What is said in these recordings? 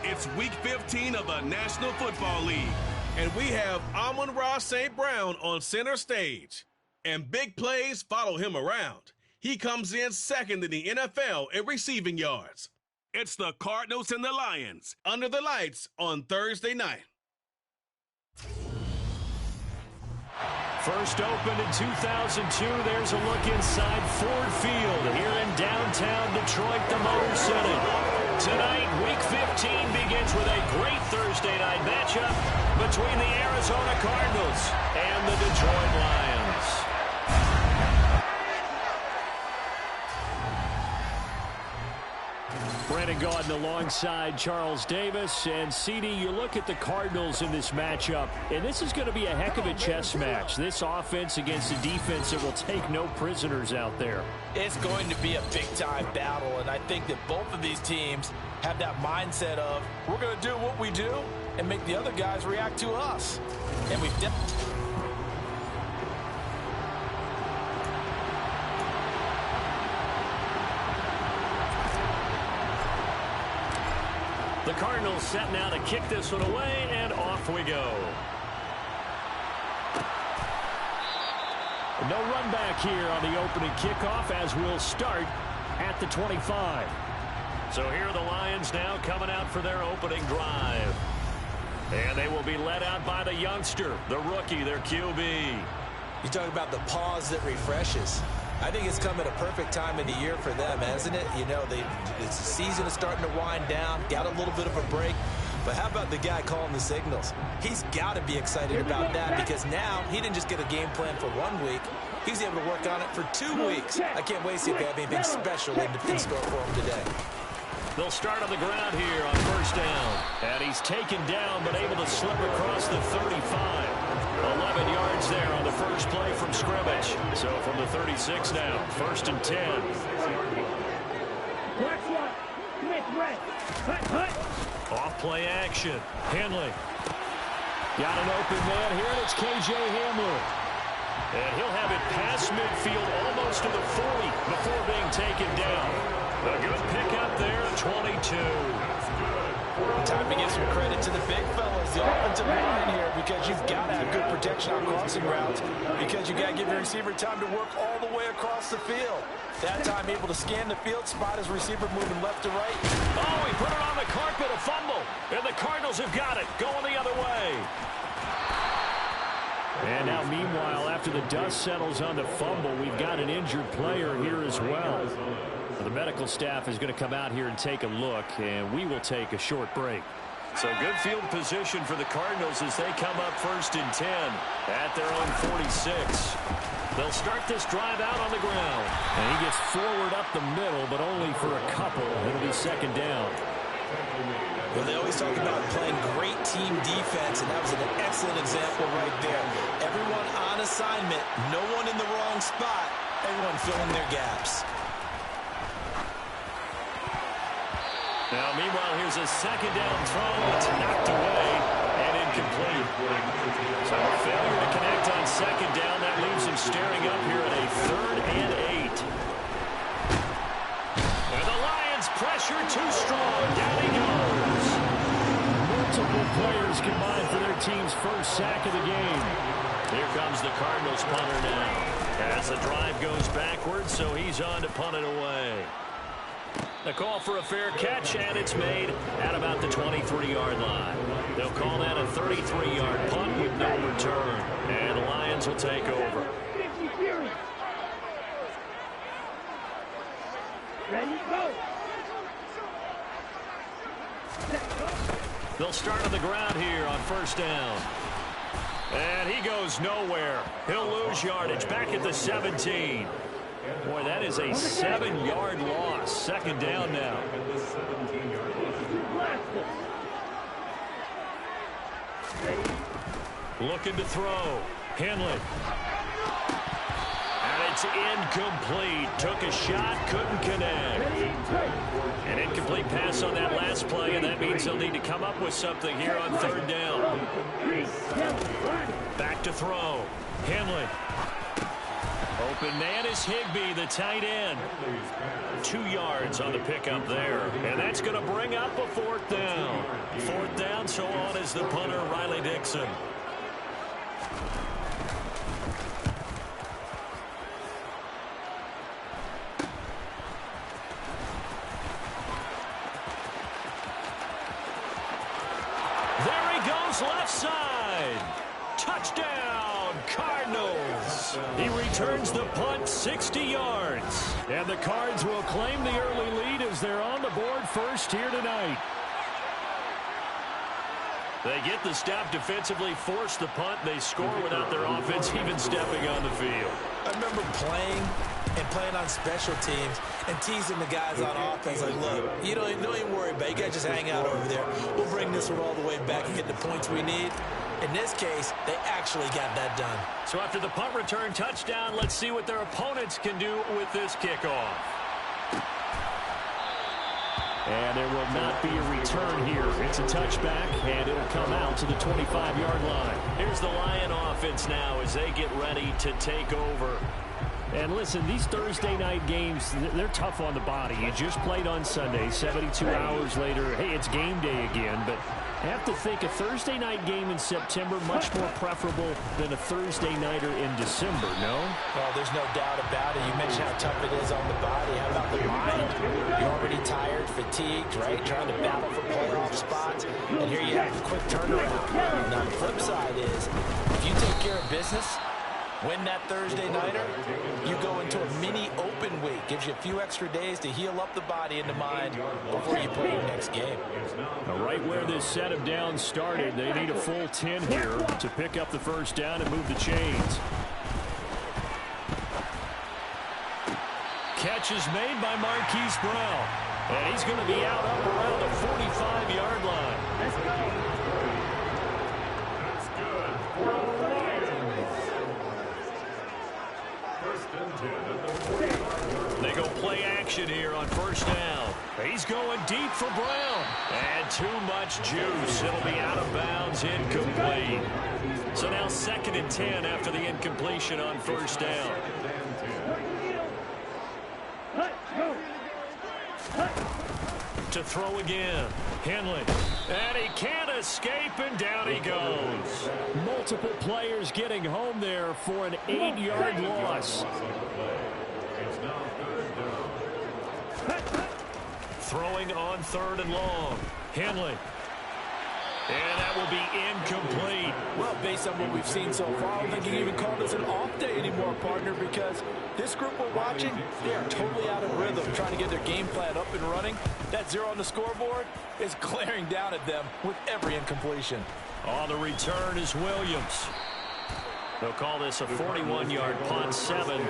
It's Week 15 of the National Football League, and we have Amon-Ra St. Brown on center stage. And big plays follow him around. He comes in second in the NFL in receiving yards. It's the Cardinals and the Lions under the lights on Thursday night. First opened in 2002, there's a look inside Ford Field here in downtown Detroit, the Motor City. Tonight, Week 15 begins with a great Thursday night matchup between the Arizona Cardinals and the Detroit Lions. Brandon Gaudin alongside Charles Davis. And CD, you look at the Cardinals in this matchup, and this is going to be a heck of a chess match. This offense against a defense that will take no prisoners out there. It's going to be a big-time battle, and I think that both of these teams have that mindset of, we're going to do what we do and make the other guys react to us. And we've The Cardinals set now to kick this one away, and off we go. No run back here on the opening kickoff as we'll start at the 25. So here are the Lions now coming out for their opening drive. And they will be led out by the youngster, the rookie, their QB. You talk about the pause that refreshes. I think it's come at a perfect time of the year for them, hasn't it? You know, the season is starting to wind down, got a little bit of a break. But how about the guy calling the signals? He's got to be excited about that because now he didn't just get a game plan for 1 week. He's able to work on it for 2 weeks. I can't wait to see if they have anything special in store for him today. They'll start on the ground here on first down. And he's taken down but able to slip across the 35. 11 yards there on the first play from scrimmage. So from the 36 now, 1st and 10. Off play action. Henley. Got an open man here, and it's K.J. Hamler. And he'll have it past midfield almost to the 40 before being taken down. A good pickup there, 22. Time to give some credit to the big fellas, the offensive line here, because you've got to have good protection on crossing routes, because you got to give your receiver time to work all the way across the field. That time able to scan the field, spot his receiver moving left to right. Oh, he put it on the carpet, a fumble. And the Cardinals have got it, going the other way. And now, meanwhile, after the dust settles on the fumble, we've got an injured player here as well. The medical staff is going to come out here and take a look, and we will take a short break. So good field position for the Cardinals as they come up 1st and 10 at their own 46. They'll start this drive out on the ground. And he gets forward up the middle, but only for a couple. It'll be 2nd down. Well, they always talk about playing great team defense, and that was an excellent example right there. Everyone on assignment, no one in the wrong spot, everyone filling their gaps. Now, meanwhile, here's a 2nd down throw. It's knocked away and incomplete. So a failure to connect on 2nd down. That leaves him staring up here at a 3rd and 8. And the Lions pressure too strong. Down he goes. Multiple players combined for their team's first sack of the game. Here comes the Cardinals punter now. As the drive goes backwards, so he's on to punt it away. A call for a fair catch, and it's made at about the 23-yard line. They'll call that a 33-yard punt with no return. And the Lions will take over. Ready, go. They'll start on the ground here on 1st down. And he goes nowhere. He'll lose yardage back at the 17. Boy, that is a 7-yard loss. 2nd down now. Looking to throw. Henley. And it's incomplete. Took a shot, couldn't connect. An incomplete pass on that last play, and that means they'll need to come up with something here on 3rd down. Back to throw. Henley. open. Man is Higbee, the tight end. 2 yards on the pickup there. And that's going to bring up a 4th down. 4th down, so on is the punter, Riley Dixon. There he goes, left side. Touchdown, Cardinals. He returns the punt 60 yards. And the Cards will claim the early lead as they're on the board first here tonight. They get the stop defensively, force the punt. They score without their offense even stepping on the field. I remember playing on special teams and teasing the guys on offense like, look, you don't even worry about it. You guys just hang out over there. We'll bring this one all the way back and get the points we need. In this case, they actually got that done. So after the punt return touchdown, let's see what their opponents can do with this kickoff. And there will not be a return here. It's a touchback, and it'll come out to the 25-yard line. Here's the Lion offense now as they get ready to take over. And listen, these Thursday night games, they're tough on the body. You just played on Sunday, 72 hours later. Hey, it's game day again, but I have to think a Thursday night game in September much more preferable than a Thursday nighter in December, no? Well, there's no doubt about it. You mentioned how tough it is on the body. How about the mind? You're already tired, fatigued, right? Trying to battle for playoff spots. And here you have a quick turnaround. Now, the flip side is, if you take care of business, win that Thursday nighter, you go into a mini open week. Gives you a few extra days to heal up the body and the mind before you play your next game. Now, right where this set of downs started, they need a full 10 here to pick up the first down and move the chains. Catch is made by Marquise Brown. And he's going to be out up around the 45-yard line. Let's go. They go play action here on first down. He's going deep for Brown. And too much juice. It'll be out of bounds, incomplete. So now 2nd and 10 after the incompletion on first down. To throw again. Henley. And he can't escape, and down he goes. Multiple players getting home there for an 8-yard loss. Throwing on 3rd and long. Henley. And that will be incomplete. Well, based on what we've seen so far, I don't think you can even call this an off day anymore, partner, because this group we're watching, they are totally out of rhythm, trying to get their game plan up and running. That 0 on the scoreboard is glaring down at them with every incompletion. On the return is Williams. They'll call this a 41-yard punt, 7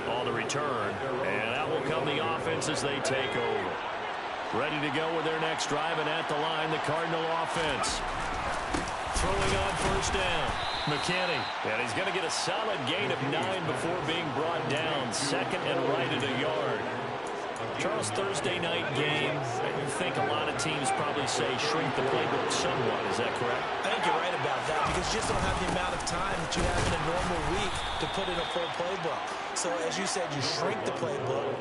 on the return. And that will come the offense as they take over. Ready to go with their next drive, and at the line, the Cardinal offense. Throwing on first down. McKinney. And he's going to get a solid gain of 9 before being brought down. 2nd and right at a yard. Charles, Thursday night game, I think a lot of teams probably say shrink the playbook somewhat. Is that correct? I think you're right about that, because you just don't have the amount of time that you have in a normal week to put in a full playbook. So, as you said, you shrink the playbook,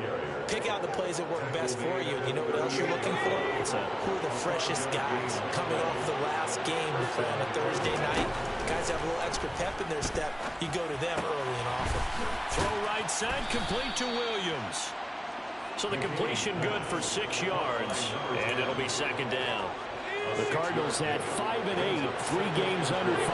pick out the plays that work best for you. You know what else you're looking for? Who are the freshest guys coming off the last game to play on a Thursday night? Guys have a little extra pep in their step. You go to them early and often. Throw right side, complete to Williams. So the completion good for 6 yards, and it'll be 2nd down. The Cardinals had 5 and 8, 3 games under 500.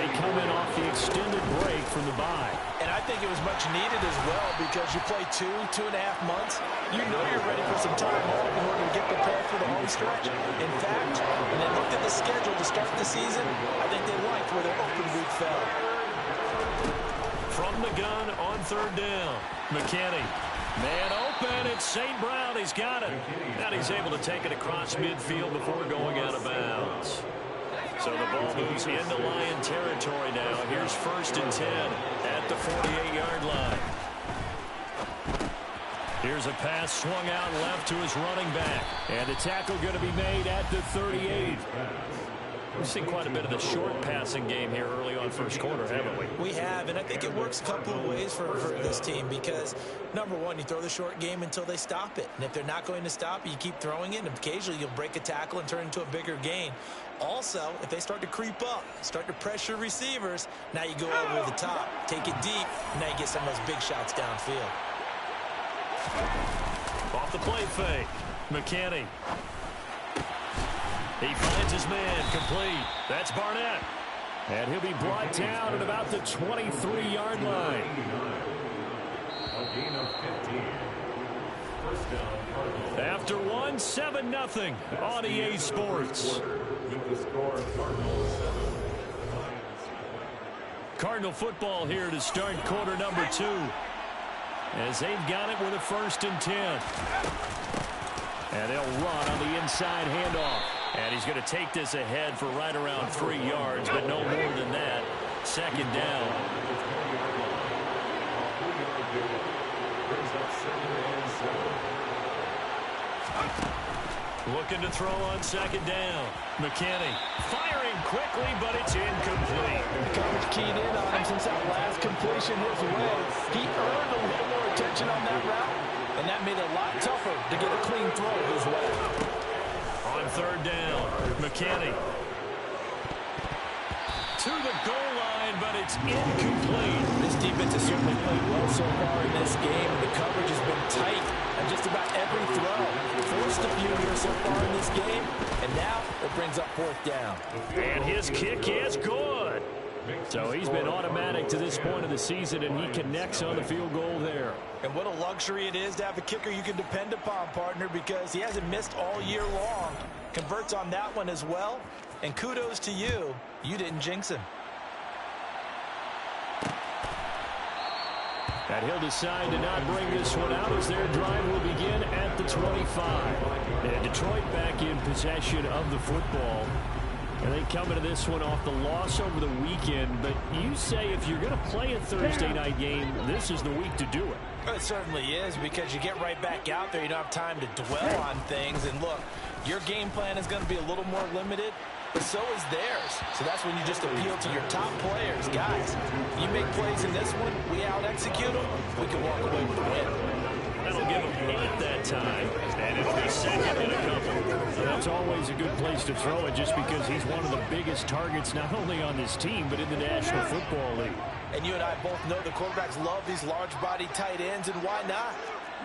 They come in off the extended break from the bye. And I think it was much needed as well, because you play 2.5 months. You know you're ready for some time off in order to get prepared for the home stretch. In fact, when they looked at the schedule to start the season, I think they liked where their open week fell. From the gun on 3rd down, McKinney. Man open, it's St. Brown, he's got it. And he's able to take it across midfield before going out of bounds. So the ball moves into Lion territory now. Here's 1st and 10 at the 48-yard line. Here's a pass swung out left to his running back. And the tackle going to be made at the 38. We've seen quite a bit of the short passing game here early on first quarter, haven't we? We have, and I think it works a couple of ways for this team because, number one, you throw the short game until they stop it. And if they're not going to stop it, you keep throwing it, and occasionally you'll break a tackle and turn it into a bigger gain. Also, if they start to creep up, start to pressure receivers, now you go over the top, take it deep, and now you get some of those big shots downfield. Off the play fake, McKinney. He finds his man, complete. That's Barnett. And he'll be brought down at about the 23-yard line. After one, 7-0 on EA Sports. Cardinal football here to start quarter number 2. As they've got it with a 1st and 10. And they'll run on the inside handoff. And he's going to take this ahead for right around 3 yards, but no more than that. 2nd down. Looking to throw on 2nd down. McKinney firing quickly, but it's incomplete. The coverage keyed in on him since that last completion his way. He earned a little more attention on that route, and that made it a lot tougher to get a clean throw his way. On 3rd down, McKinney to the goal line, but it's incomplete. This defense has certainly played well so far in this game. The coverage has been tight on just about every throw. Forced a few here so far in this game, and now it brings up 4th down. And his kick is good. So he's been automatic to this point of the season, and he connects on the field goal there. And what a luxury it is to have a kicker you can depend upon, partner, because he hasn't missed all year long. Converts on that one as well. And kudos to you. You didn't jinx him. And he'll decide to not bring this one out as their drive will begin at the 25. And Detroit back in possession of the football. And they come into this one off the loss over the weekend. But you say if you're going to play a Thursday night game, this is the week to do it. It certainly is, because you get right back out there. You don't have time to dwell on things. And look, your game plan is going to be a little more limited, but so is theirs. So that's when you just appeal to your top players. Guys, you make plays in this one, we out-execute them, we can walk away with the win. That'll give him 8 that time, and it'll be 2nd and a couple. So that's always a good place to throw it, just because he's one of the biggest targets not only on this team but in the National Football League. And you and I both know the quarterbacks love these large-body tight ends, and why not?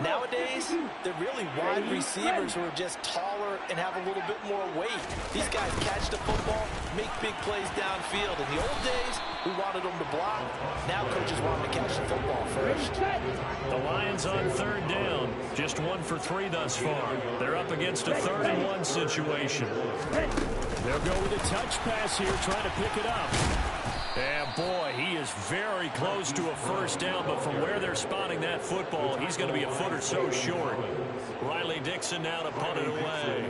Nowadays, they're really wide receivers who are just taller and have a little bit more weight. These guys catch the football, make big plays downfield. In the old days, we wanted them to block. Now coaches want them to catch the football first. The Lions on 3rd down. Just 1 for 3 thus far. They're up against a 3rd and 1 situation. They'll go with a touch pass here, trying to pick it up. And boy, he is very close to a 1st down, but from where they're spotting that football, he's going to be a foot or so short. Riley Dixon now to punt it away.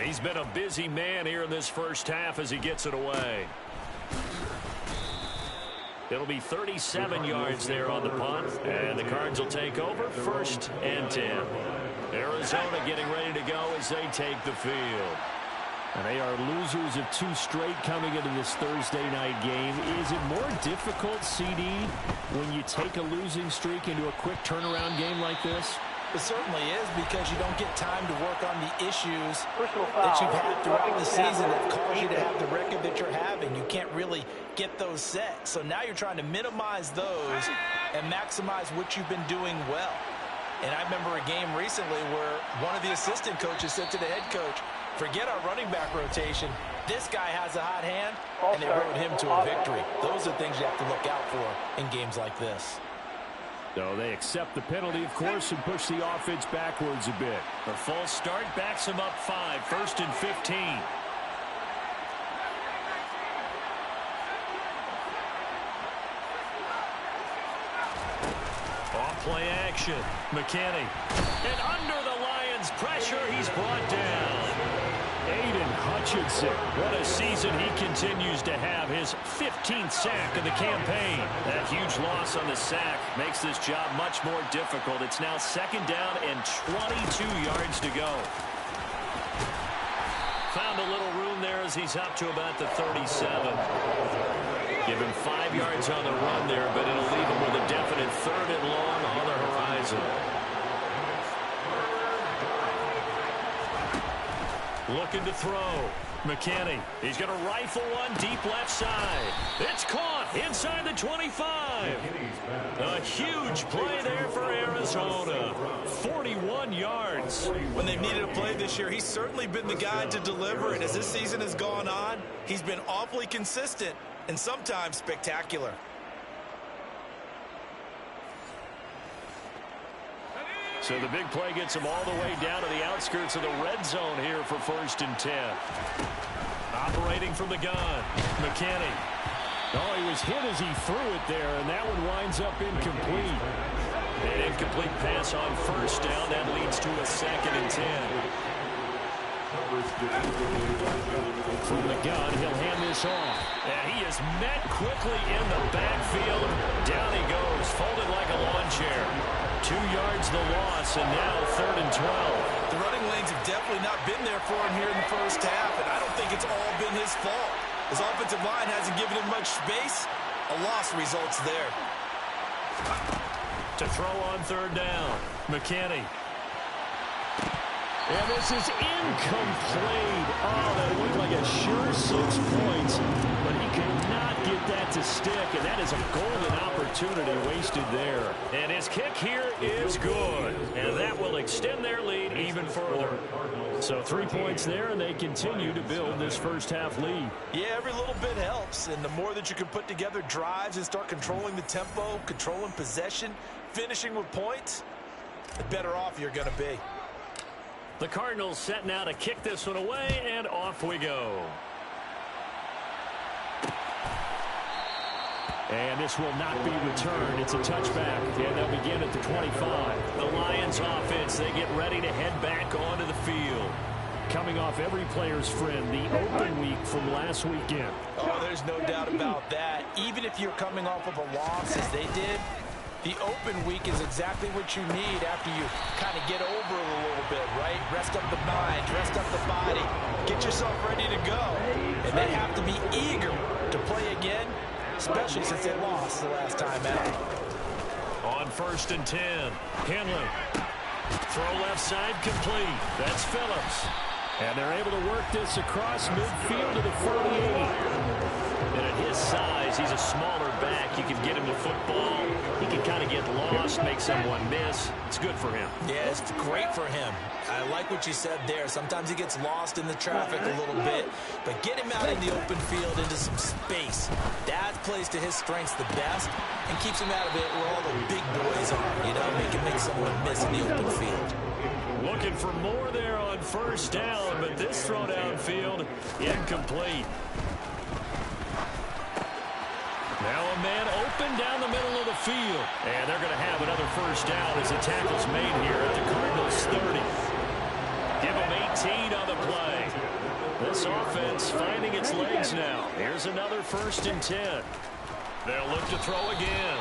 He's been a busy man here in this first half as he gets it away. It'll be 37 yards there on the punt, and the Cards will take over 1st and 10. Arizona getting ready to go as they take the field. And they are losers of 2 straight coming into this Thursday night game. Is it more difficult, CD, when you take a losing streak into a quick turnaround game like this? It certainly is, because you don't get time to work on the issues that you've had throughout the season that caused you to have the record that you're having. You can't really get those set. So now you're trying to minimize those and maximize what you've been doing well. And I remember a game recently where one of the assistant coaches said to the head coach, forget our running back rotation. This guy has a hot hand, and they rode him to a victory. Those are things you have to look out for in games like this. So they accept the penalty, of course, and push the offense backwards a bit. The false start backs them up 5, 1st and 15. Off play action. McKinney. And under the Lions' pressure, he's brought down. Aiden Hutchinson. What a season he continues to have. His 15th sack of the campaign. That huge loss on the sack makes this job much more difficult. It's now 2nd down and 22 yards to go. Found a little room there as he's up to about the 37. Give him 5 yards on the run there, but it'll leave him with a definite 3rd and long on the horizon. Looking to throw. McKinney. He's going to rifle one deep left side. It's caught inside the 25. A huge play there for Arizona. 41 yards. When they've needed a play this year, he's certainly been the guy to deliver. And as this season has gone on, he's been awfully consistent and sometimes spectacular. So the big play gets him all the way down to the outskirts of the red zone here for 1st and 10. Operating from the gun, McKinney. Oh, he was hit as he threw it there, and that one winds up incomplete. An incomplete pass on 1st down. That leads to a 2nd and 10. From the gun, he'll hand this off. And he is met quickly in the backfield. Down he goes, folded like a lawn chair. 2 yards the loss, and now 3rd and 12. The running lanes have definitely not been there for him here in the first half, and I don't think it's all been his fault. His offensive line hasn't given him much space. A loss results there. To throw on 3rd down, McKinney. And this is incomplete. Oh, that looked like a sure 6 points, but he could not get that to stick, and that is a golden opportunity wasted there. And his kick here is good, and that will extend their lead even further. So 3 points there, and they continue to build this first half lead. Yeah, every little bit helps, and the more that you can put together drives and start controlling the tempo, controlling possession, finishing with points, the better off you're going to be. The Cardinals set now to kick this one away, and off we go. And this will not be returned. It's a touchback, and they'll begin at the 25. The Lions offense, they get ready to head back onto the field. Coming off every player's friend, the open week from last weekend. Oh, there's no doubt about that. Even if you're coming off of a loss as they did, the open week is exactly what you need after you kind of get over it a little bit, right? Rest up the mind, rest up the body, get yourself ready to go. And they have to be eager to play again, especially since they lost the last time out. On 1st and 10, Henley. Throw left side complete. That's Phillips. And they're able to work this across midfield to the 48. And at his size, he's a smaller back. You can get him the football. He can kind of get lost, make someone miss. It's good for him. Yeah, it's great for him. I like what you said there. Sometimes he gets lost in the traffic a little bit, but get him out in the open field into some space. That plays to his strengths the best and keeps him out of it where all the big boys are. You know, make someone miss in the open field. Looking for more there on 1st down, but this throw downfield incomplete. Now a man open down the middle of the field. And they're going to have another 1st down as the tackle's made here at the Cardinals' 30. Give them 18 on the play. This offense finding its legs now. Here's another 1st and 10. They'll look to throw again.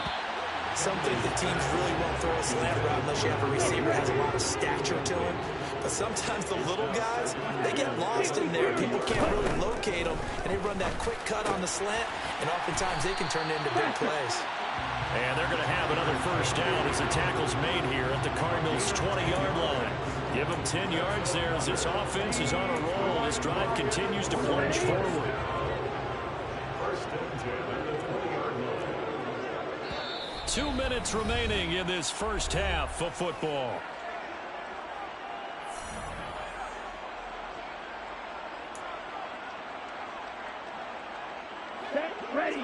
Some think the teams really won't throw a slant route unless you have a receiver that has a lot of stature to him. But sometimes the little guys, they get lost in there. People can't really locate them, and they run that quick cut on the slant, and oftentimes they can turn it into big plays. And they're going to have another 1st down as the tackle's made here at the Cardinals' 20-yard line. Give them 10 yards there as this offense is on a roll. This drive continues to plunge forward. 2 minutes remaining in this first half of football. Set, ready.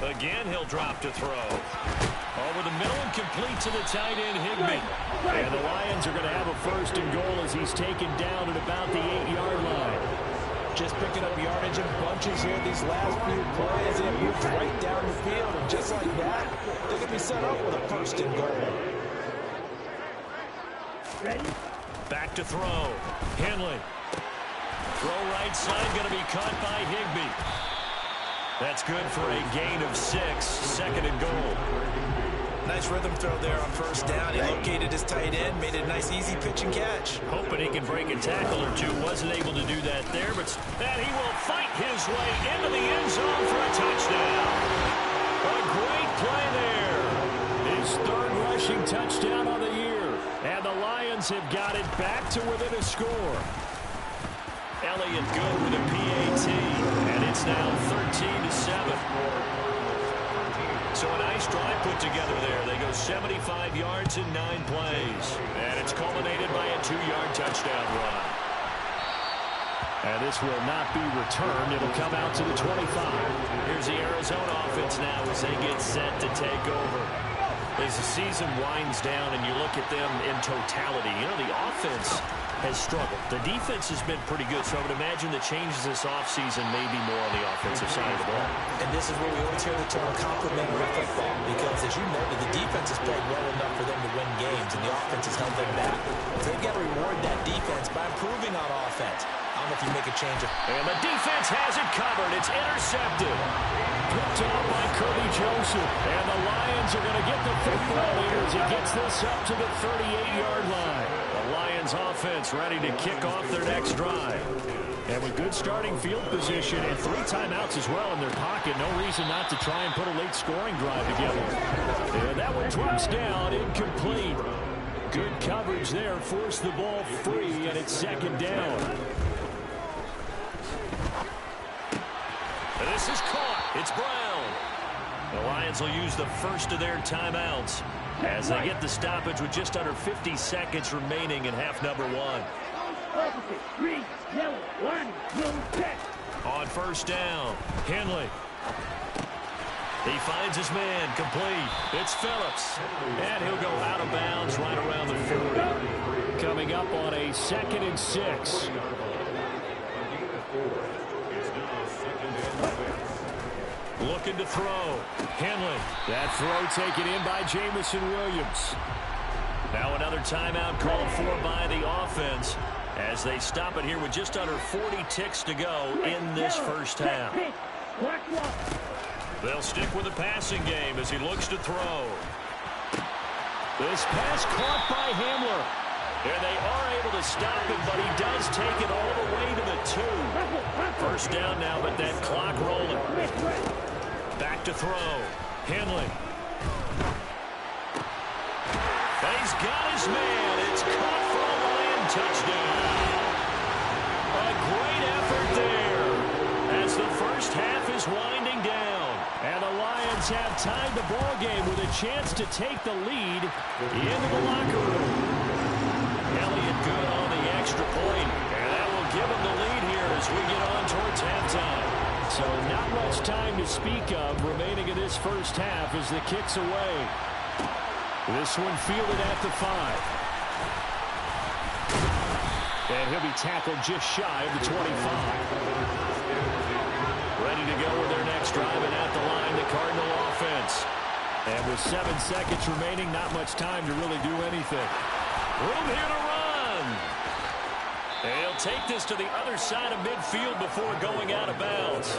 Again, he'll drop to throw. Over the middle and complete to the tight end, Higbee. And the Lions are going to have a 1st and goal as he's taken down at about the 8-yard line. Just picking up yardage in bunches here these last few plays. They moved right down the field, and just like that, they could be set up with a 1st and goal. Ready. Back to throw. Henley. Throw right side, going to be caught by Higbee. That's good for a gain of 6. 2nd and goal. Nice rhythm throw there on first down. He located his tight end, made it a nice easy pitch and catch. Hoping he can break a tackle or two. Wasn't able to do that there, but he will fight his way into the end zone for a touchdown. A great play there. His third rushing touchdown of the year. And the Lions have got it back to within a score. Elliott good with a PAT. And it's now 13-7. So a nice drive put together there. They go 75 yards in 9 plays. And it's culminated by a 2-yard touchdown run. And this will not be returned. It'll come out to the 25. Here's the Arizona offense now as they get set to take over. As the season winds down and you look at them in totality, you know, the offense has struggled. The defense has been pretty good, so I would imagine the changes this offseason may be more on the offensive side of the ball. And this is where we always hear the term complementary football, because as you noted, the defense has played well enough for them to win games, and the offense has held them back. They've got to reward that defense by improving on offense. I don't know if you make a change. And the defense has it covered. It's intercepted. Picked off by Kirby Joseph. And the Lions are going to get the football here as he gets this up to the 38-yard line. The Lions offense ready to kick off their next drive. And with good starting field position and 3 timeouts as well in their pocket, no reason not to try and put a late scoring drive together. And that one drops down, incomplete. Good coverage there, forced the ball free, and it's second down. And this is caught. It's Brown. The Lions will use the first of their timeouts as they get the stoppage with just under 50 seconds remaining in half number 1. On first down, Henley. He finds his man, complete. It's Phillips. And he'll go out of bounds right around the 40. Coming up on a 2nd and 6. Looking to throw. Henley. That throw taken in by Jamison Williams. Now another timeout called for by the offense as they stop it here with just under 40 ticks to go in this first half. They'll stick with the passing game as he looks to throw. This pass caught by Hamler. And they are able to stop him, but he does take it all the way to the 2. First down now, but that clock rolling. Back to throw. Henley. He's got his man. It's caught for a Lion touchdown. A great effort there as the first half is winding down. And the Lions have tied the ball game with a chance to take the lead into the locker room. Elliott good on the extra point, and that will give him the lead here as we get on towards halftime. So not much time to speak of remaining in this first half as the kick's away. This one fielded at the 5. And he'll be tackled just shy of the 25. Ready to go with their next drive, and at the line, the Cardinal offense. And with 7 seconds remaining, not much time to really do anything. Room here to run. And he'll take this to the other side of midfield before going out of bounds.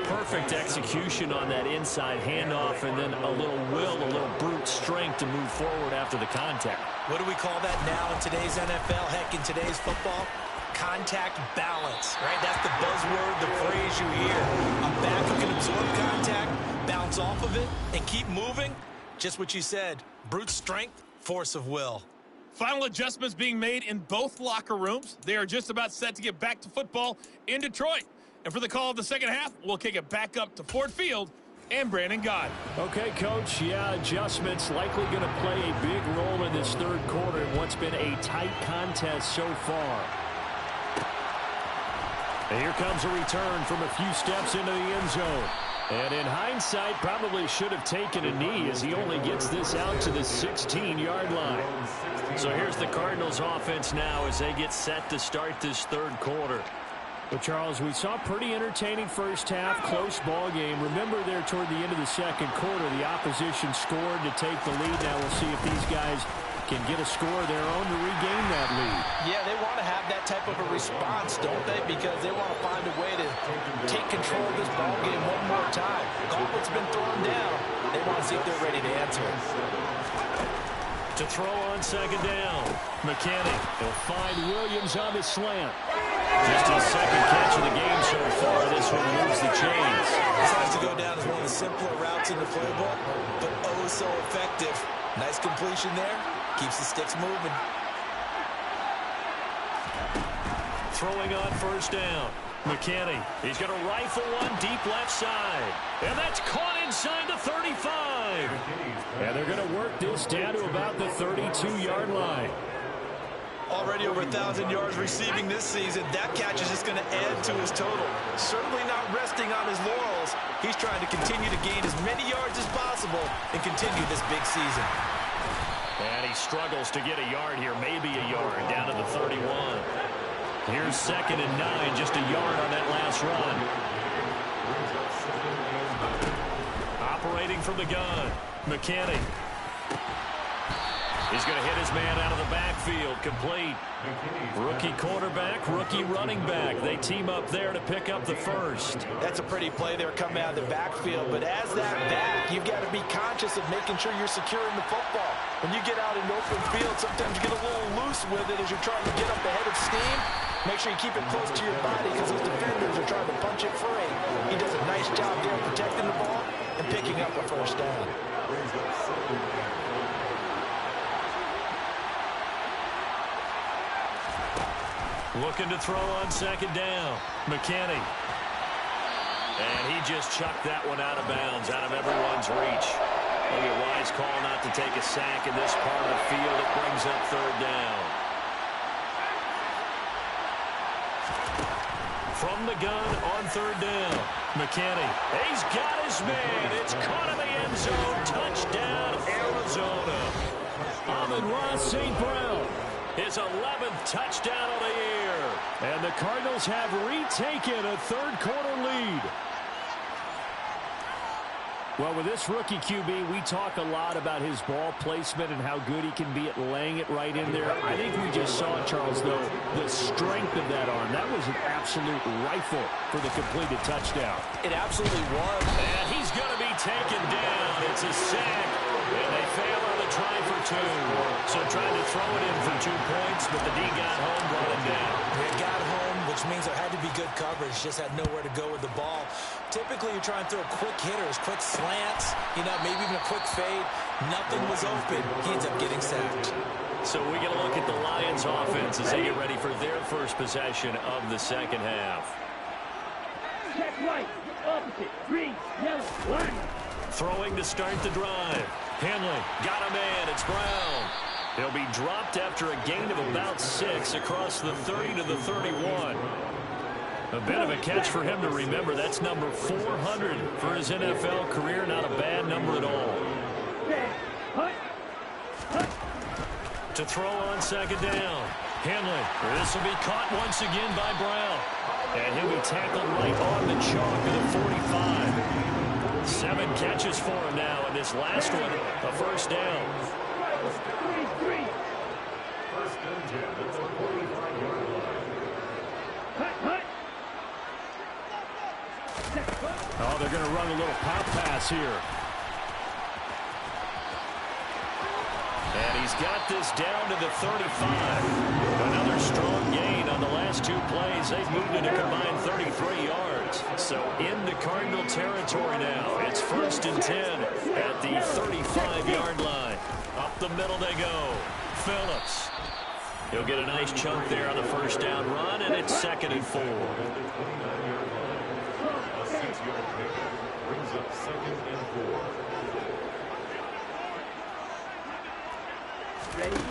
Perfect execution on that inside handoff, and then a little will, a little brute strength to move forward after the contact. What do we call that now in today's NFL? Heck, in today's football? Contact balance, right? That's the buzzword, the phrase you hear. A back who can absorb contact, bounce off of it, and keep moving. Just what you said, brute strength, force of will. Final adjustments being made in both locker rooms. They are just about set to get back to football in Detroit. And for the call of the second half, we'll kick it back up to Ford Field and Brandon Gott. Okay, Coach. Yeah, adjustments likely going to play a big role in this third quarter in what's been a tight contest so far. And here comes a return from a few steps into the end zone. And in hindsight, probably should have taken a knee as he only gets this out to the 16-yard line. So here's the Cardinals offense now as they get set to start this third quarter. But, Charles, we saw a pretty entertaining first half, close ball game. Remember there toward the end of the second quarter, the opposition scored to take the lead. Now we'll see if these guys can get a score of their own to regain that lead. Yeah, they want to have that type of a response, don't they? Because they want to find a way to take control of this ball game one more time. with what's been thrown down. They want to see if they're ready to answer it. To throw on second down. McKinney will find Williams on the slant. Just his second catch of the game so far. This one moves the chains. This has to go down as one of the simpler routes in the playbook, but oh so effective. Nice completion there. Keeps the sticks moving. Throwing on first down. McKinney. He's going to rifle one deep left side. And that's caught inside the 35. And they're going to work this down to about the 32-yard line. Already over 1,000 yards receiving this season. That catch is just going to add to his total. Certainly not resting on his laurels. He's trying to continue to gain as many yards as possible and continue this big season. And he struggles to get a yard here, maybe a yard, down to the 31. Here's 2nd and 9, just a yard on that last run. Operating from the gun, McKinney. He's going to hit his man out of the backfield, complete. Rookie quarterback, rookie running back. They team up there to pick up the first. That's a pretty play there coming out of the backfield, but as that back, you've got to be conscious of making sure you're securing the football. When you get out in open field, sometimes you get a little loose with it as you're trying to get up ahead of steam. Make sure you keep it close to your body because those defenders are trying to punch it free. He does a nice job there protecting the ball and picking up a first down. Looking to throw on second down. McKinney. And he just chucked that one out of bounds, out of everyone's reach. Maybe a wise call not to take a sack in this part of the field. It brings up third down. From the gun on third down. McKinney. He's got his man. It's caught in the end zone. Touchdown, Arizona. Amon-Ra St. Brown. His 11th touchdown of the year. And the Cardinals have retaken a third-quarter lead. Well, with this rookie QB, we talk a lot about his ball placement and how good he can be at laying it right in there. I think we just saw, Charles, though, the strength of that arm. That was an absolute rifle for the completed touchdown. It absolutely was. And he's going to be taken down. It's a sack. And they fail on the try for 2. So trying to throw it in for 2 points, but the D got home, brought him down. It got home, which means there had to be good coverage. Just had nowhere to go with the ball. Typically, you're trying to throw quick hitters, quick slants, maybe even a quick fade. Nothing was open. He ends up getting sacked. So we get a look at the Lions offense as they get ready for their first possession of the second half. Check right, opposite, green, yellow, one. Throwing to start the drive. Henley got a man. It's Brown. He'll be dropped after a gain of about 6 across the 30 to the 31. A bit of a catch for him to remember. That's number 400 for his NFL career. Not a bad number at all. To throw on second down. Henley. This will be caught once again by Brown. And he'll be tackled right on the chalk of the 45. 7 catches for him now, and this last one, a first down. Oh, they're going to run a little pop pass here. And he's got this down to the 35. Another strong gain on the last 2 plays. They've moved it a combined 33 yards. So into Cardinal territory now. It's 1st and 10 at the 35-yard line. Up the middle they go. Phillips. He'll get a nice chunk there on the first down run, and it's 2nd and 4. Brings up 2nd and 4. Ready?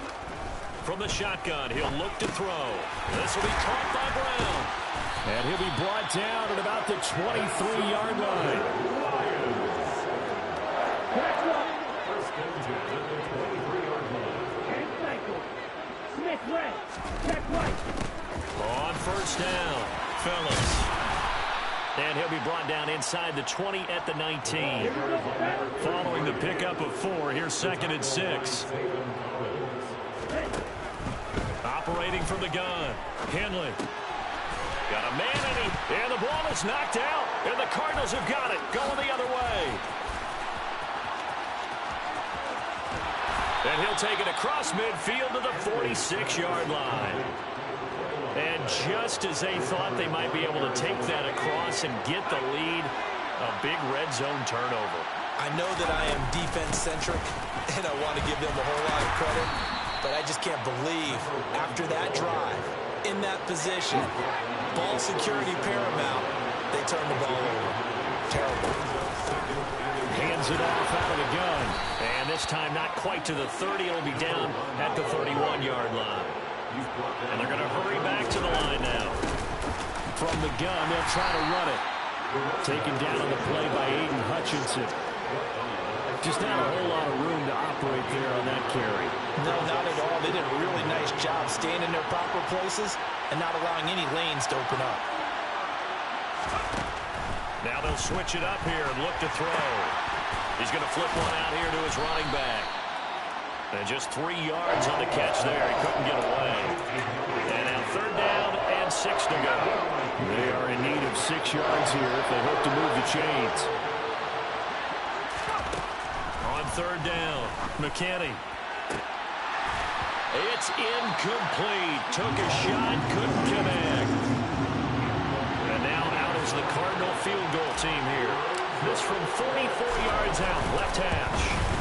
From the shotgun, he'll look to throw. This will be caught by Brown. And he'll be brought down at about the 23-yard line. First and 10 at the 23-yard line. And cycle. Smith right. Check right. On first down, Phillips. And he'll be brought down inside the 20 at the 19. Following the pickup of 4, here's 2nd and 6. Operating from the gun, Henley. Got a man, and the ball is knocked out. And the Cardinals have got it, going the other way. And he'll take it across midfield to the 46-yard line. And just as they thought they might be able to take that across and get the lead, a big red zone turnover. I know that I am defense-centric, and I want to give them a whole lot of credit, but I just can't believe after that drive, in that position, ball security paramount, they turn the ball over. Terrible. Hands it off out of the gun. And this time not quite to the 30. It'll be down at the 31-yard line. And they're going to hurry back to the line now. From the gun, they'll try to run it. Taken down on the play by Aiden Hutchinson. Just not a whole lot of room to operate there on that carry. No, not at all. They did a really nice job staying in their proper places and not allowing any lanes to open up. Now they'll switch it up here and look to throw. He's going to flip one out here to his running back. And just 3 yards on the catch there. He couldn't get away. And now 3rd down and 6 to go. They are in need of 6 yards here if they hope to move the chains. On 3rd down, McKinney. It's incomplete. Took a shot, couldn't connect. And now out is the Cardinal field goal team here. This from 44 yards out, left hash.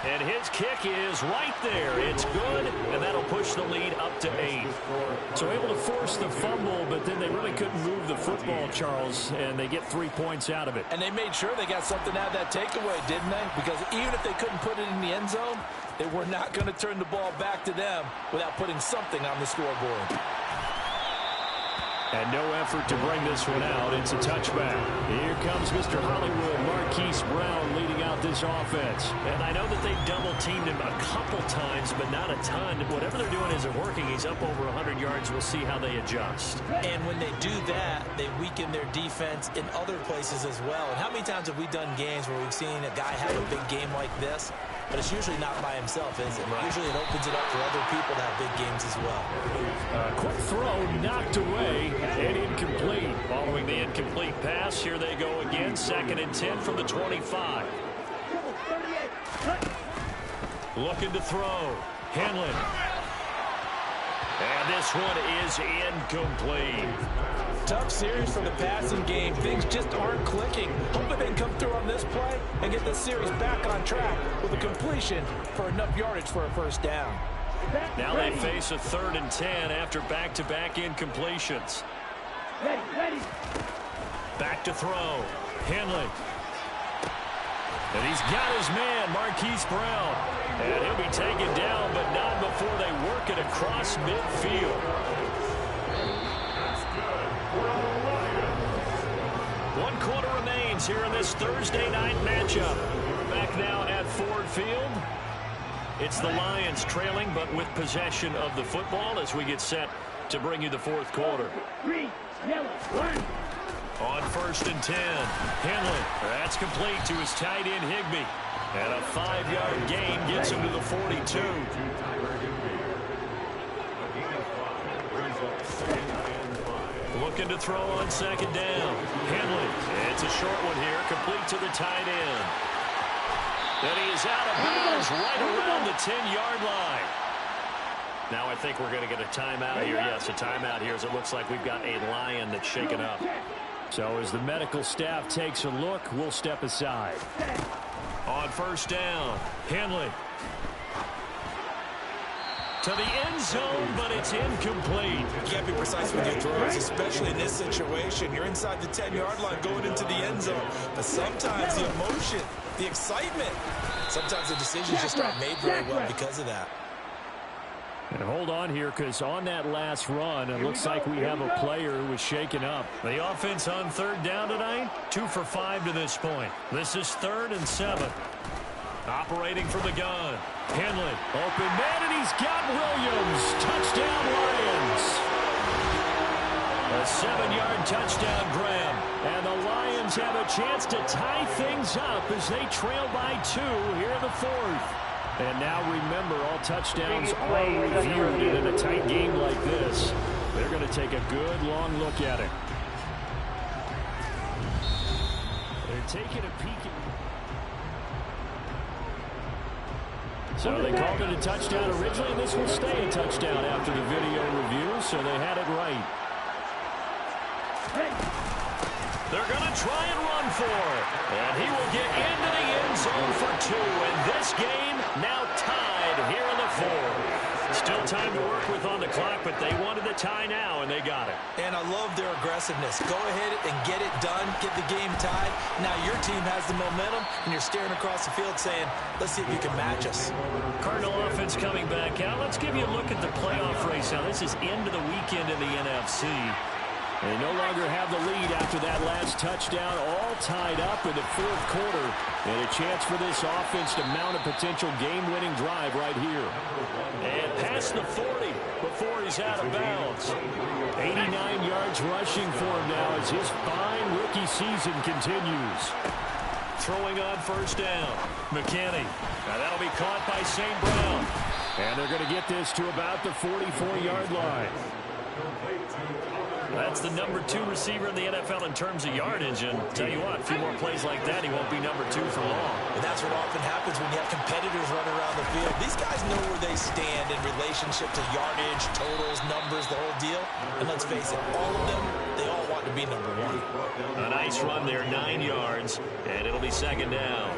And his kick is right there. It's good, and that'll push the lead up to 8. So able to force the fumble, but then they really couldn't move the football, Charles, and they get 3 points out of it. And they made sure they got something out of that takeaway, didn't they? Because even if they couldn't put it in the end zone, they were not going to turn the ball back to them without putting something on the scoreboard. And no effort to bring this one out. It's a touchback. Here comes Mr. Hollywood, Marquise Brown, leading out this offense. And I know that they've double-teamed him a couple times, but not a ton. Whatever they're doing isn't working. He's up over 100 yards. We'll see how they adjust. And when they do that, they weaken their defense in other places as well. And how many times have we done games where we've seen a guy have a big game like this? But it's usually not by himself, is it? Right. Usually it opens it up for other people to have big games as well. Quick throw, knocked away, and incomplete. Following the incomplete pass, here they go again. 2nd and 10 from the 25. Looking to throw. Henley. And this one is incomplete. Tough series for the passing game. Things just aren't clicking. Hoping they can come through on this play and get this series back on track with a completion for enough yardage for a 1st down. Now they face a 3rd and 10 after back-to-back incompletions. Back to throw. Henley. And he's got his man, Marquise Brown. And he'll be taken down, but not before they work it across midfield. 1 quarter remains here in this Thursday night matchup. We're back now at Ford Field. It's the Lions trailing, but with possession of the football as we get set to bring you the 4th quarter. Green, yellow, orange. On 1st and 10, Henley. That's complete to his tight end, Higbee. And a 5-yard gain gets him to the 42. Looking to throw on 2nd down. Henley. It's a short one here, complete to the tight end. And he is out of bounds right around the 10-yard line. Now I think we're going to get a timeout here. Yes, a timeout here as it looks like we've got a Lion that's shaken up. So as the medical staff takes a look, we'll step aside. On 1st down, Henley. To the end zone, but it's incomplete. You can't be precise with your throws, especially in this situation. You're inside the 10-yard line going into the end zone. But sometimes the emotion, the excitement, sometimes the decisions just aren't made very well because of that. And hold on here, because on that last run, it looks like we have a player who was shaken up. The offense on 3rd down tonight, 2 for 5 to this point. This is 3rd and 7. Operating from the gun. Henley, open man, and he's got Williams. Touchdown, Lions. A 7-yard touchdown grab. And the Lions have a chance to tie things up as they trail by 2 here in the 4th. And now remember, all touchdowns are reviewed. And in a tight game like this, they're going to take a good long look at it. They're taking a peek at So they called it a touchdown originally, and this will stay a touchdown after the video review, so they had it right. They're going to try and run for it. And he will get into the end zone for 2. And this game now tied here in the 4th. Still time to work with on the clock, but they wanted the tie now, and they got it. And I love their aggressiveness. Go ahead and get it done. Get the game tied. Now your team has the momentum, and you're staring across the field saying, let's see if you can match us. Cardinal offense coming back out. Let's give you a look at the playoff race now. This is into the weekend in the NFC. They no longer have the lead after that last touchdown, all tied up in the 4th quarter. And a chance for this offense to mount a potential game-winning drive right here. And past the 40 before he's out of bounds. 89 yards rushing for him now as his fine rookie season continues. Throwing on first down. McKinney. Now that'll be caught by St. Brown. And they're going to get this to about the 44-yard line. That's the number 2 receiver in the NFL in terms of yardage. And tell you what, a few more plays like that, he won't be number 2 for long. And that's what often happens when you have competitors running around the field. These guys know where they stand in relationship to yardage, totals, numbers, the whole deal. And let's face it, all of them, they all want to be number 1. A nice run there, 9 yards, and it'll be second down.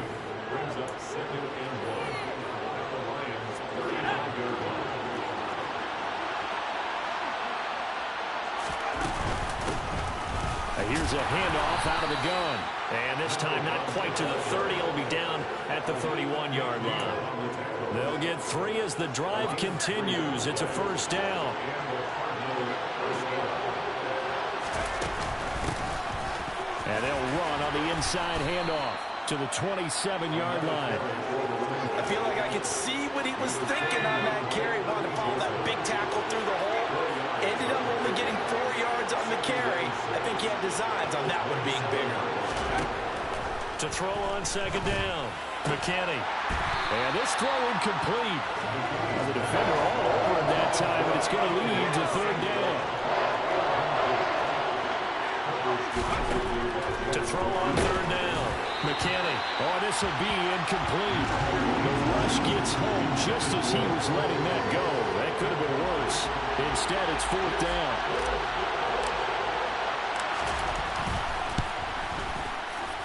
Here's a handoff out of the gun. And this time not quite to the 30. It'll be down at the 31-yard line. They'll get 3 as the drive continues. It's a first down. And they'll run on the inside handoff to the 27-yard line. I feel like I could see what he was thinking on that carry. Wanted to follow that big tackle through the hole. Ended up only getting 4 yards on the carry. I think he had designs on that one being bigger. To throw on second down. McKinney. And this throw incomplete. The defender all over him that time, but it's going to lead to third down. To throw on third down. McKinney. Oh, this will be incomplete. The rush gets home just as he was letting that go. That could have been worse. Instead, it's fourth down.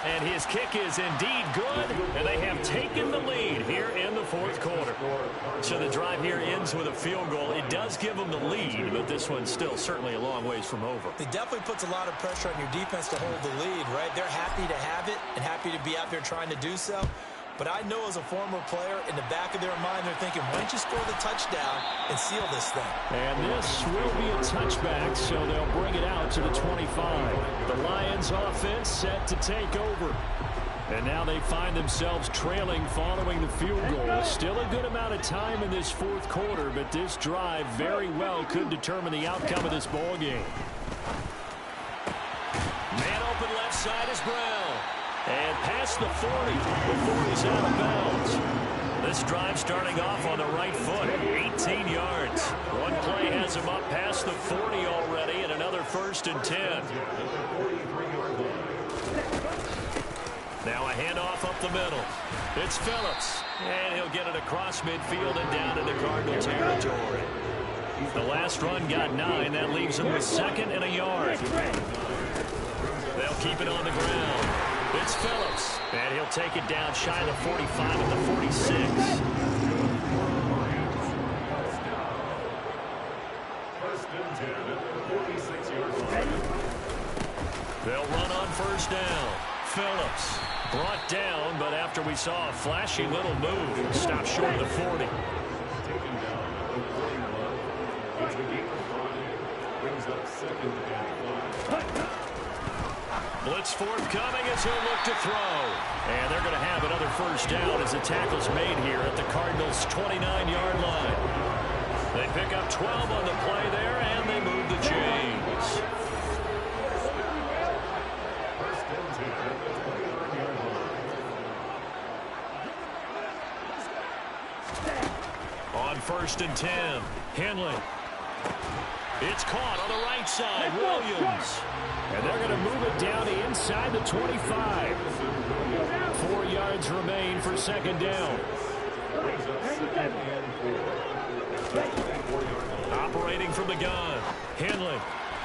And his kick is indeed good, and they have taken the lead here in the 4th quarter. So the drive here ends with a field goal. It does give them the lead, but this one's still certainly a long ways from over. It definitely puts a lot of pressure on your defense to hold the lead, right? They're happy to have it and happy to be out there trying to do so. But I know as a former player, in the back of their mind, they're thinking, why don't you score the touchdown and seal this thing? And this will be a touchback, so they'll bring it out to the 25. The Lions offense set to take over. And now they find themselves trailing following the field goal. Still a good amount of time in this 4th quarter, but this drive very well could determine the outcome of this ball game. Man open left side is Brown. And past the 40 before he's out of bounds. This drive starting off on the right foot. 18 yards. One play has him up past the 40 already, and another 1st and 10. Now a handoff up the middle. It's Phillips. And he'll get it across midfield and down into Cardinal territory. The last run got 9. That leaves him with 2nd and a yard. They'll keep it on the ground. It's Phillips, and he'll take it down shy of the 45 at the 46. They'll run on first down. Phillips brought down, but after we saw a flashy little move, stopped short of the 40. Blitz forthcoming as he'll look to throw. And they're going to have another first down as the tackle's made here at the Cardinals' 29-yard line. They pick up 12 on the play there, and they move the chains. On 1st and 10, Henley. It's caught on the right side, Williams. And they're going to move it down to inside the 25. 4 yards remain for second down. Operating from the gun. Henley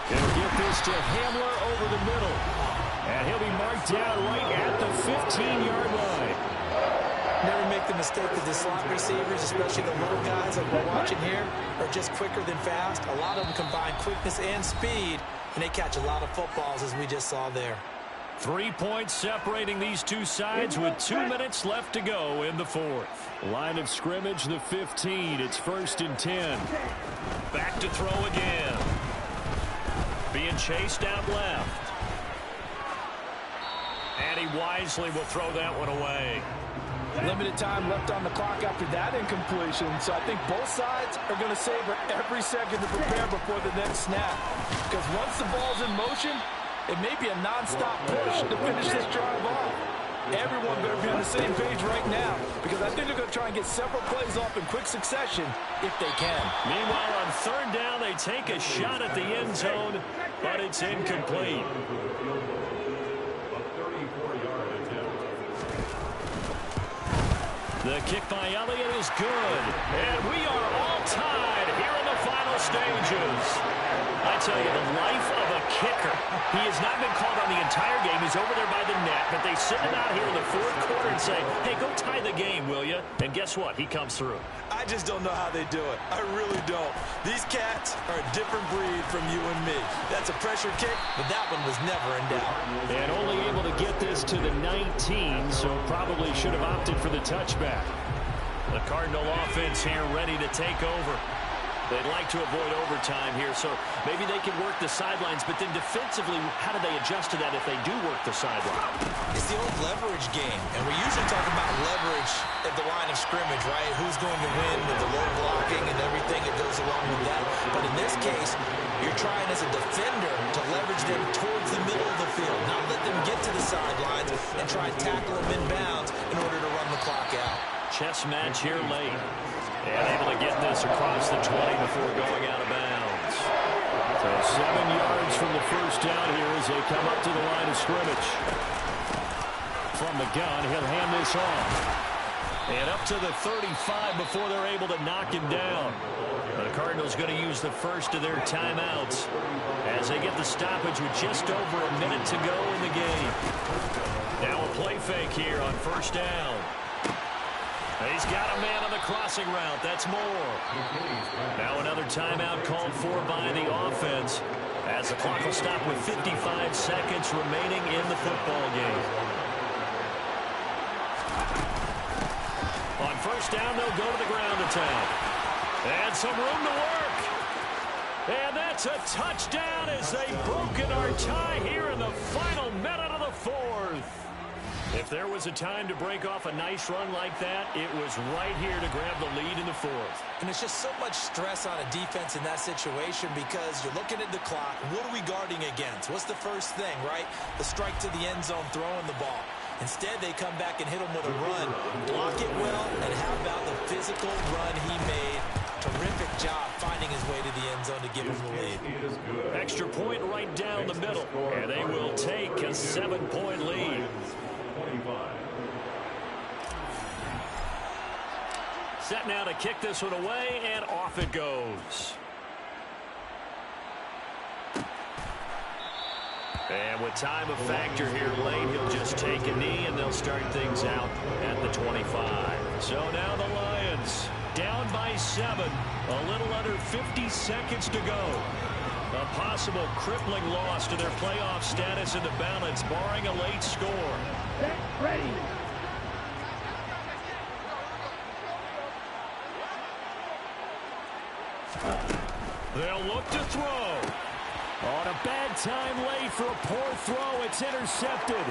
can get this to Hamler over the middle. And he'll be marked down right at the 15-yard line. Never make the mistake of the slot receivers, especially the little guys like we're watching here, are just quicker than fast. A lot of them combine quickness and speed, and they catch a lot of footballs, as we just saw there. 3 points separating these two sides with 2 minutes left to go in the fourth. Line of scrimmage, the 15. It's 1st and 10. Back to throw again. Being chased out left. And he wisely will throw that one away. Limited time left on the clock after that incompletion, so I think both sides are going to savor every second to prepare before the next snap. Because once the ball's in motion, it may be a non-stop push to finish this drive off. Everyone better be on the same page right now, because I think they're going to try and get several plays off in quick succession if they can. Meanwhile, on 3rd down, they take a shot at the end zone, but it's incomplete. The kick by Elliott is good. And we are all tied here in the final stages. I tell you, the life of a kicker. He has not been called on the entire game. He's over there by the net, but they send him out here in the 4th quarter and say, hey, go tie the game, will you? And guess what? He comes through. I just don't know how they do it. I really don't. These cats are a different breed from you and me. That's a pressure kick, but that one was never in doubt. And only able to get this to the 19, so probably should have opted for the touchback. The Cardinal offense here ready to take over. They'd like to avoid overtime here, so maybe they can work the sidelines, but then defensively, how do they adjust to that if they do work the sideline? It's the old leverage game, and we usually talk about leverage at the line of scrimmage, right? Who's going to win with the low blocking and everything that goes along with that. But in this case, you're trying as a defender to leverage them towards the middle of the field, not let them get to the sidelines and try and tackle them inbounds in order to run the clock out. Chess match here late. And able to get this across the 20 before going out of bounds. So 7 yards from the first down here as they come up to the line of scrimmage. From the gun, he'll hand this off. And up to the 35 before they're able to knock him down. The Cardinals going to use the first of their timeouts as they get the stoppage with just over a minute to go in the game. Now a play fake here on 1st down. He's got a man on the crossing route. That's more. Now another timeout called for by the offense as the clock will stop with 55 seconds remaining in the football game. On 1st down, they'll go to the ground attack. And some room to work. And that's a touchdown as they've broken our tie here in the final minute of the 4th. If there was a time to break off a nice run like that, it was right here to grab the lead in the 4th. And it's just so much stress on a defense in that situation because you're looking at the clock. What are we guarding against? What's the first thing, right? The strike to the end zone, throwing the ball. Instead, they come back and hit him with a run. Block it well, and how about the physical run he made? Terrific job finding his way to the end zone to give him the lead. Extra point right down the middle, and they will take a 7-point lead. Set now to kick this one away, and off it goes. And with time a factor here late, he'll just take a knee, and they'll start things out at the 25. So now the Lions down by 7, a little under 50 seconds to go. A possible crippling loss to their playoff status in the balance, barring a late score. Ready. They'll look to throw. On a bad time late for a poor throw. It's intercepted.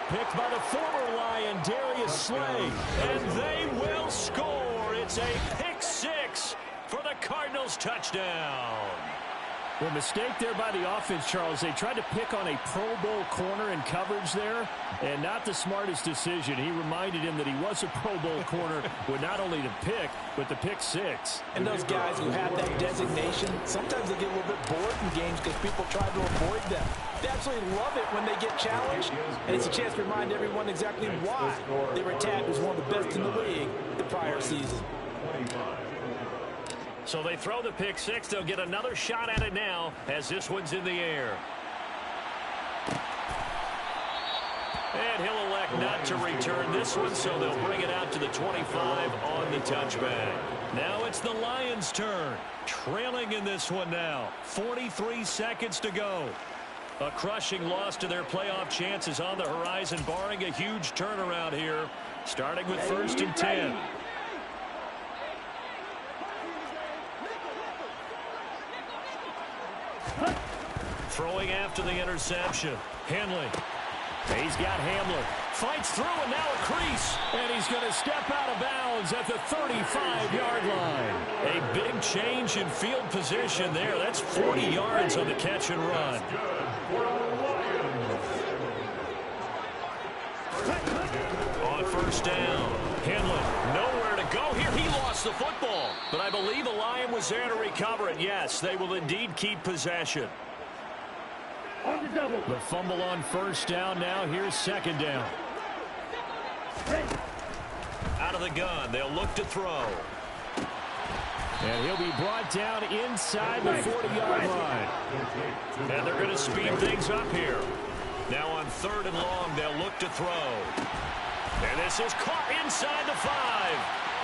Picked by the former Lion, Darius Slay. And they will score. It's a pick 6 for the Cardinals touchdown. Well, mistake there by the offense, Charles. They tried to pick on a Pro Bowl corner in coverage there, and not the smartest decision. He reminded him that he was a Pro Bowl corner with not only the pick, but the pick 6. And those guys who have that designation, sometimes they get a little bit bored in games because people try to avoid them. They absolutely love it when they get challenged, and it's a chance to remind everyone exactly why they were tagged as one of the best in the league the prior season. So they throw the pick six. They'll get another shot at it now as this one's in the air. And he'll elect not to return this one, so they'll bring it out to the 25 on the touchback. Now it's the Lions' turn. Trailing in this one now. 43 seconds to go. A crushing loss to their playoff chances on the horizon, barring a huge turnaround here, starting with 1st and 10. Throwing after the interception. Henley. He's got Hamlin. Fights through and now a crease. And he's going to step out of bounds at the 35-yard line. A big change in field position there. That's 40 yards on the catch and run. On 1st down, Henley nowhere to go here. He lost the football. But I believe a Lion was there to recover it. Yes, they will indeed keep possession. The fumble on 1st down now. Here's 2nd down. Out of the gun. They'll look to throw. And he'll be brought down inside the 40-yard line. And they're going to speed things up here. Now on 3rd and long, they'll look to throw. And this is caught inside the 5.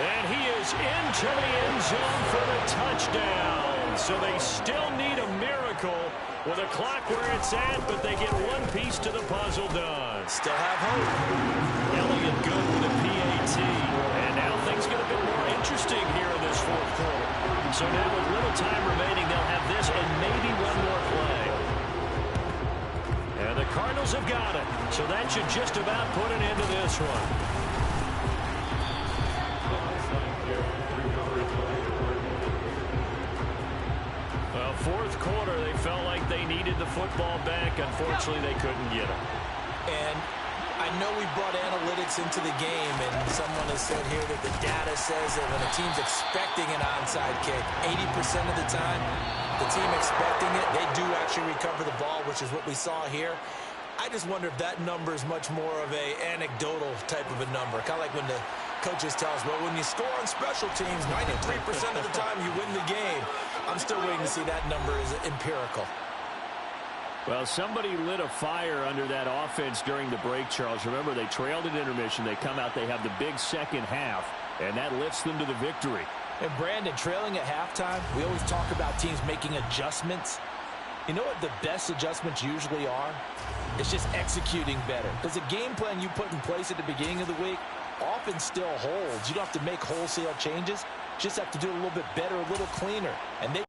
And he is into the end zone for the touchdown. So they still need a miracle with a clock where it's at, but they get one piece to the puzzle done. Still have hope. Elliott good with a PAT. And now things get a bit more interesting here in this 4th quarter. So now with little time remaining, they'll have this and maybe one more play. And the Cardinals have got it. So that should just about put an end to this one. Well, 4th quarter, they felt like they needed the football back. Unfortunately, they couldn't get it. And I know we brought analytics into the game, and someone has said here that the data says that when a team's expecting an onside kick, 80% of the time, the team expecting it, they do actually recover the ball, which is what we saw here. I just wonder if that number is much more of a anecdotal type of a number. Kind of like when the coaches tell us, well, when you score on special teams, 93% of the time you win the game. I'm still waiting to see that number is empirical. Well, somebody lit a fire under that offense during the break, Charles. Remember, they trailed at intermission. They come out, they have the big second half, and that lifts them to the victory. And Brandon, trailing at halftime, we always talk about teams making adjustments. You know what the best adjustments usually are? It's just executing better. Because the game plan you put in place at the beginning of the week often still holds. You don't have to make wholesale changes. Just have to do it a little bit better, a little cleaner. And they